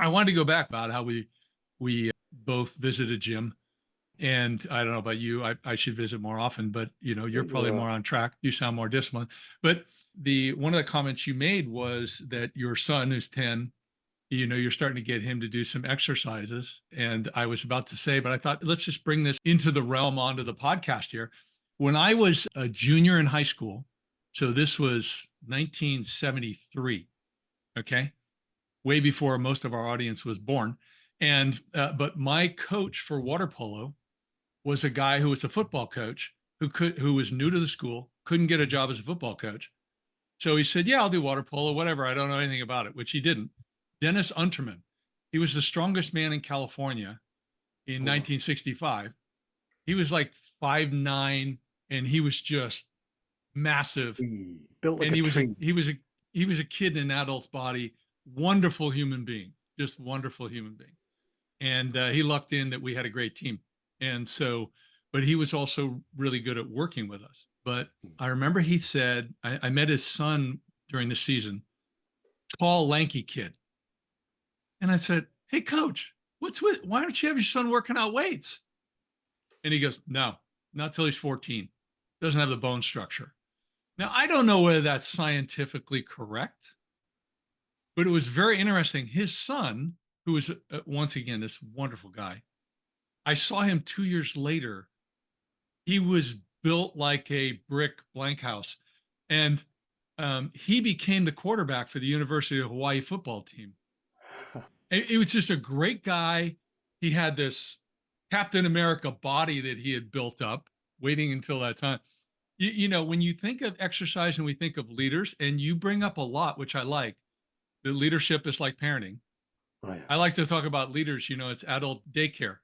I wanted to go back about how we both visited gym. And I don't know about you, I should visit more often, but you're probably Yeah. more on track. You sound more disciplined. But the one of the comments you made was that your son who's 10, you're starting to get him to do some exercises. And I was about to say, but I thought, let's just bring this into the realm onto the podcast here. When I was a junior in high school, so this was 1973, okay, way before most of our audience was born. And but my coach for water polo was a guy who was a football coach who was new to the school, couldn't get a job as a football coach. So he said, "Yeah, I'll do water polo, whatever. I don't know anything about it," which he didn't. Dennis Unterman, he was the strongest man in California in Oh, 1965. He was like 5'9", and he was just massive. tree. Built like And a tree. he was a kid in an adult's body. Wonderful human being, just wonderful human being. And he lucked in that we had a great team. And so, but he was also really good at working with us. But I remember he said, I met his son during the season, tall, lanky kid. And I said, "Hey, coach, why don't you have your son working out weights?" And he goes, "No, not till he's 14. Doesn't have the bone structure." Now, I don't know whether that's scientifically correct, but it was very interesting. His son, who was once again this wonderful guy, I saw him 2 years later. He was built like a brick blank house, and he became the quarterback for the University of Hawaii football team. It was just a great guy. He had this Captain America body that he had built up, waiting until that time. When you think of exercise and we think of leaders, and you bring up a lot, which I like, that leadership is like parenting. Oh, yeah. I like to talk about leaders, it's adult daycare.